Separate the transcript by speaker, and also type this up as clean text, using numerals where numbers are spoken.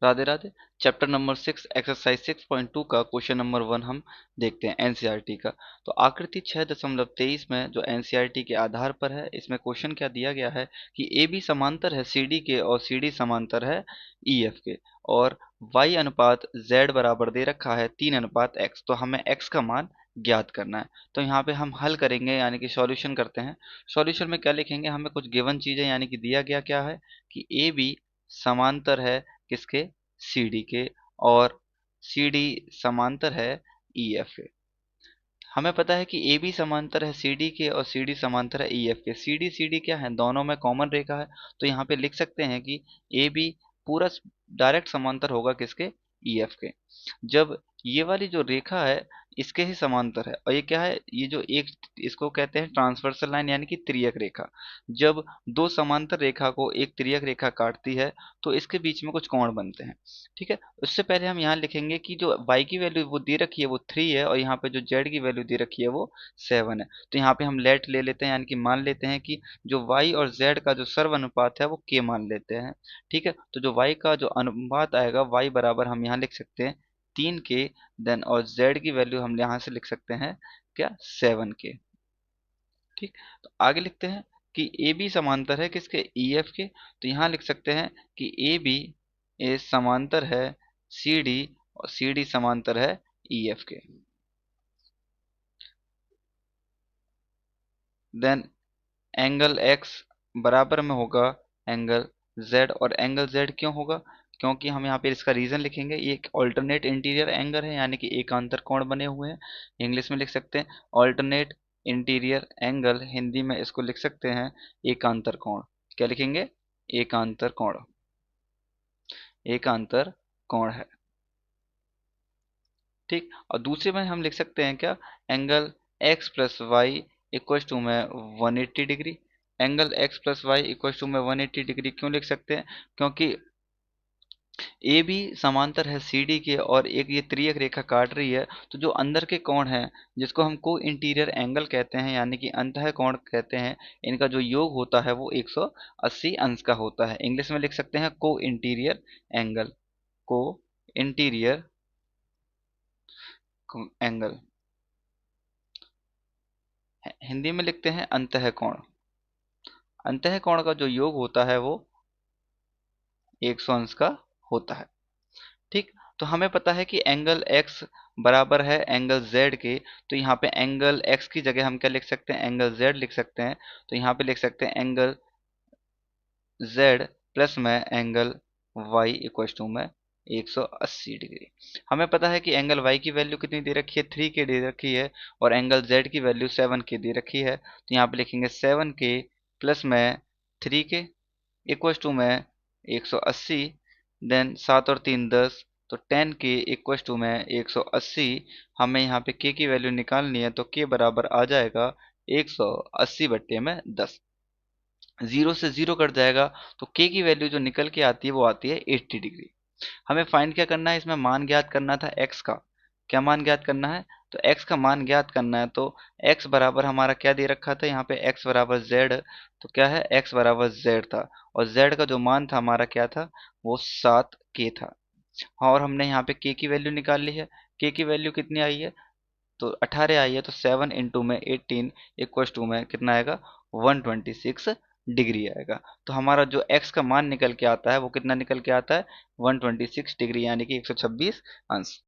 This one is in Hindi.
Speaker 1: Radhe Radhe. Chapter number 6 exercise 6.2 का क्वेश्चन नंबर 1 हम देखते हैं एनसीईआरटी का। तो आकृति 6.23 में जो एनसीईआरटी के आधार पर है, इसमें क्वेश्चन क्या दिया गया है कि ए बी समांतर है सी डी के और सी डी समांतर है ई एफ के, और y अनुपात z बराबर दे रखा है 3:x। तो हमें x का मान ज्ञात करना है। तो यहाँ पे हम हल करेंगे यानी कि सॉल्यूशन करते हैं। सॉल्यूशन में क्या लिखेंगे, हमें कुछ गिवन चीजें यानी कि दिया गया क्या है कि ए बी समांतर है किसके, सी डी के, और सी डी समांतर है ई एफ के। हमें पता है कि ए बी समांतर है सी डी के और सी डी समांतर है ई एफ के। सी डी क्या है, दोनों में कॉमन रेखा है। तो यहाँ पे लिख सकते हैं कि ए बी पूरा डायरेक्ट समांतर होगा किसके, ई एफ के। जब ये वाली जो रेखा है इसके ही समांतर है, और ये क्या है, ये जो एक, इसको कहते हैं ट्रांसवर्सल लाइन यानी कि त्रियक रेखा। जब दो समांतर रेखा को एक त्रियक रेखा काटती है तो इसके बीच में कुछ कोण बनते हैं। ठीक है, उससे पहले हम यहाँ लिखेंगे कि जो y की वैल्यू वो दे रखी है वो 3 है, और यहाँ पे जो z की वैल्यू दे रखी है वो 7 है। तो यहाँ पे हम लेट ले लेते हैं यानी कि मान लेते हैं कि जो y और z का जो सर्व अनुपात है वो k मान लेते हैं। ठीक है, तो जो y का जो अनुपात आएगा y बराबर हम यहाँ लिख सकते हैं 3k, देन और z की वैल्यू हम यहाँ से लिख सकते हैं क्या, 7k। ठीक, तो आगे लिखते हैं कि ए बी समांतर है किसके, ई एफ के। तो यहाँ लिख सकते हैं कि ए बी ए समांतर है सी डी, और सी डी समांतर है ई एफ के। देन एंगल एक्स बराबर में होगा एंगल जेड, और एंगल जेड क्यों होगा, क्योंकि हम यहाँ पे इसका रीजन लिखेंगे, ये एक ऑल्टरनेट इंटीरियर एंगल है यानी कि एकांतर कोण बने हुए हैं। इंग्लिश में लिख सकते हैं ऑल्टरनेट इंटीरियर एंगल, हिंदी में इसको लिख सकते हैं एकांतर कोण। क्या लिखेंगे, एकांतर कोण, एकांतर कोण है। ठीक, और दूसरे में हम लिख सकते हैं क्या, angle x plus y equal to में 180 degree. Angle x plus y equal to में 180 डिग्री क्यों लिख सकते हैं, क्योंकि ए बी समांतर है सी डी के और एक ये त्रियक रेखा काट रही है। तो जो अंदर के कोण हैं जिसको हम को इंटीरियर एंगल कहते हैं यानी कि अंतः कोण कहते हैं, इनका जो योग होता है वो 180 अंश का होता है। इंग्लिश में लिख सकते हैं को इंटीरियर एंगल, को इंटीरियर एंगल। हिंदी में लिखते हैं अंतः कोण। अंतः कोण का जो योग होता है वो 100 अंश का होता है। ठीक, तो हमें पता है कि एंगल x बराबर है एंगल z के। तो यहाँ पे एंगल x की जगह हम क्या लिख सकते हैं, एंगल z लिख सकते हैं। तो यहाँ पे लिख सकते हैं एंगल z प्लस में एंगल y इक्वल टू में 180 डिग्री। हमें पता है कि एंगल y की वैल्यू कितनी दे रखी है, 3k दे रखी है, और एंगल z की वैल्यू 7k दे रखी है। तो यहाँ पे लिखेंगे 7k प्लस में 3k इक्वल टू में 180, देन 7 और 3 10, तो 10k इक्वल टू में 180। हमें यहाँ पे k की वैल्यू निकालनी है, तो k बराबर आ जाएगा 180 बट्टे में 10। जीरो से जीरो कट जाएगा, तो k की वैल्यू जो निकल के आती है वो आती है 80 डिग्री। हमें फाइंड क्या करना है, इसमें मान ज्ञात करना था x का। क्या मान ज्ञात करना है, तो x का मान ज्ञात करना है। तो x बराबर हमारा क्या दे रखा था, यहाँ पे x बराबर z। तो क्या है, x बराबर z था, और z का जो मान था हमारा क्या था, वो 7k था। और हमने यहाँ पे k की वैल्यू निकाल ली है। k की वैल्यू कितनी आई है, तो 18 आई है। तो 7 इंटू में 18 इक्वल टू में कितना आएगा, 126 डिग्री आएगा। तो हमारा जो x का मान निकल के आता है वो कितना निकल के आता है, 126 डिग्री यानी कि 126 अंश।